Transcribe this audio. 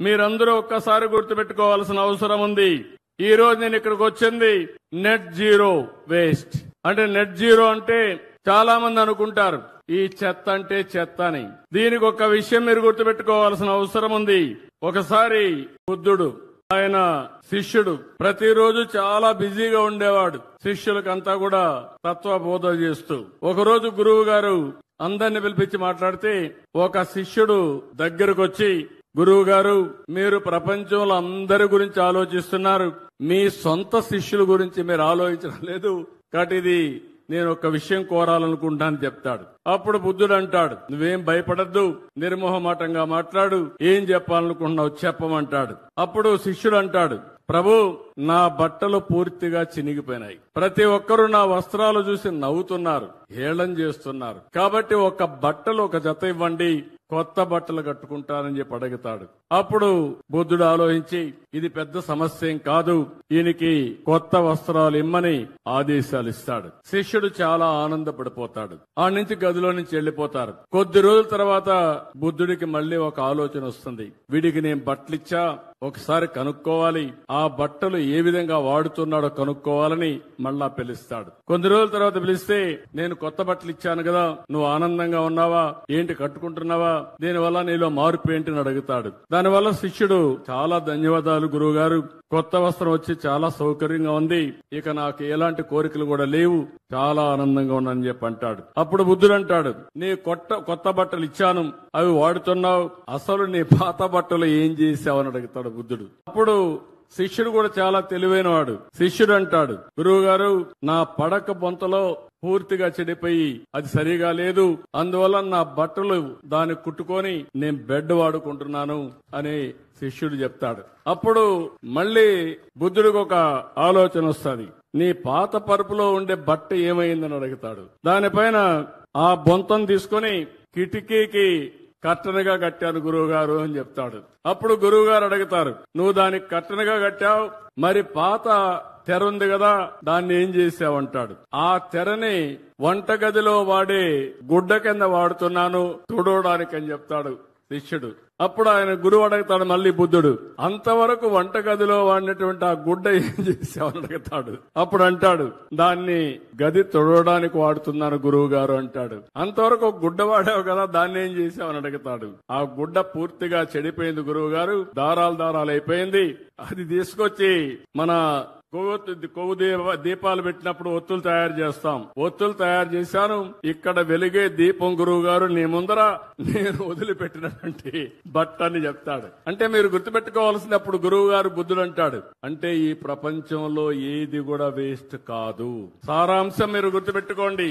మీరందరూ ఒక్కసారి గుర్తుపెట్టుకోవాల్సిన అవసరం ఉంది. ఈ రోజు నేను ఇక్కడికి వచ్చింది నెట్ జీరో వేస్ట్ అంటే నెట్ జీరో అంటే చాలా మంది అనుకుంటారు ఈ చెత్త అంటే చెత్త అని. దీనికి ఒక విషయం మీరు గుర్తుపెట్టుకోవాల్సిన అవసరం ఉంది. ఒకసారి బుద్ధుడు ఆయన శిష్యుడు ప్రతిరోజు చాలా బిజీగా ఉండేవాడు. శిష్యులకంతా కూడా తత్వబోధ చేస్తూ ఒకరోజు గురువు గారు అందరిని పిలిపించి మాట్లాడితే ఒక శిష్యుడు దగ్గరకు వచ్చి, గురువు గారు మీరు ప్రపంచంలో అందరి గురించి ఆలోచిస్తున్నారు, మీ సొంత శిష్యుల గురించి మీరు ఆలోచించడం లేదు, కాబట్టి ఇది నేను ఒక విషయం కోరాలనుకుంటాను చెప్తాడు. అప్పుడు బుద్ధుడు అంటాడు, నువ్వేం భయపడద్దు, నిర్మోహమాటంగా మాట్లాడు, ఏం చెప్పాలనుకుంటున్నావు చెప్పమంటాడు. అప్పుడు శిష్యుడు అంటాడు, ప్రభు నా బట్టలు పూర్తిగా చినిగిపోయినాయి, ప్రతి ఒక్కరూ నా వస్త్రాలు చూసి నవ్వుతున్నారు, హేళన చేస్తున్నారు, కాబట్టి ఒక బట్టలు ఒక జత ఇవ్వండి, కొత్త బట్టలు కట్టుకుంటానని చెప్పి అడుగుతాడు. అప్పుడు బుద్ధుడు ఆలోచించి ఇది పెద్ద సమస్య ఏం కాదు, ఈయనకి కొత్త వస్త్రాలు ఇమ్మని ఆదేశాలు ఇస్తాడు. శిష్యుడు చాలా ఆనందపడిపోతాడు. ఆ నుంచి గదిలో నుంచి వెళ్లిపోతారు. కొద్ది రోజుల తర్వాత బుద్ధుడికి మళ్లీ ఒక ఆలోచన వస్తుంది. వీడికి నేను బట్టలిచ్చా, ఒకసారి కనుక్కోవాలి, ఆ బట్టలు ఏ విధంగా వాడుతున్నాడో కనుక్కోవాలని మళ్ళా పిలుస్తాడు. కొన్ని రోజుల తర్వాత పిలిస్తే, నేను కొత్త బట్టలు ఇచ్చాను కదా, నువ్వు ఆనందంగా ఉన్నావా, ఏంటి కట్టుకుంటున్నావా, దీనివల్ల నీలో మార్పు ఏంటి అని అడుగుతాడు. దానివల్ల శిష్యుడు చాలా ధన్యవాదాలు గురువు గారు, కొత్త వస్త్రం వచ్చి చాలా సౌకర్యంగా ఉంది, ఇక నాకు ఎలాంటి కోరికలు కూడా లేవు, చాలా ఆనందంగా ఉన్నానని చెప్పి అంటాడు. అప్పుడు బుద్ధుడు అంటాడు, నీ కొత్త బట్టలు ఇచ్చాను, అవి వాడుతున్నావు, అసలు నీ పాత బట్టలు ఏం చేసావని అడుగుతాడు బుద్ధుడు. అప్పుడు శిష్యుడు కూడా చాలా తెలివైనవాడు. శిష్యుడు అంటాడు, గురువు గారు నా పడక బొంతలో పూర్తిగా చెడిపోయి అది సరిగా లేదు, అందువల్ల నా బట్టలు దాన్ని కుట్టుకొని నేను బెడ్ వాడుకుంటున్నాను అని శిష్యుడు చెప్తాడు. అప్పుడు మళ్ళీ బుద్ధుడికి ఒక ఆలోచన వస్తుంది. నీ పాత పరుపులో ఉండే బట్ట ఏమైందని అడుగుతాడు. దానిపైన ఆ బొంతం తీసుకొని కిటికీకి కట్టనగా కట్టాను గురువు గారు అని చెప్తాడు. అప్పుడు గురువు గారు అడుగుతారు, నువ్వు దానికి కట్టనగా కట్టావు, మరి పాత తెర ఉంది కదా దాన్ని ఏం చేసావంటాడు. ఆ తెరని వంటగదిలో వాడే గుడ్డ కింద వాడుతున్నాను తుడవడానికి అని చెప్తాడు శిష్యుడు. అప్పుడు ఆయన గురువు అడుగుతాడు మళ్ళీ బుద్ధుడు, అంతవరకు వంటగదిలో వాడినటువంటి ఆ గుడ్డ ఏం చేసావని అడుగుతాడు. అప్పుడు అంటాడు, దాన్ని గది తొడవడానికి వాడుతున్నాను గురువు గారు అంటాడు. అంతవరకు ఒక గుడ్డ వాడావు కదా, దాన్ని ఏం చేసావని అడుగుతాడు. ఆ గుడ్డ పూర్తిగా చెడిపోయింది గురువు గారు, దారాలు అయిపోయింది, అది తీసుకొచ్చి మన కొవ్వు దీపాలు పెట్టినప్పుడు ఒత్తులు తయారు చేస్తాం, ఒత్తులు తయారు చేశాను, ఇక్కడ వెలిగే దీపం గురువు గారు నీ ముందర నేను వదిలిపెట్టినటువంటి బట్ట అని చెప్తాడు. అంటే మీరు గుర్తుపెట్టుకోవాల్సినప్పుడు గురువు గారు బుద్ధుడు అంటాడు, అంటే ఈ ప్రపంచంలో ఏది కూడా వేస్ట్ కాదు. సారాంశం మీరు గుర్తుపెట్టుకోండి,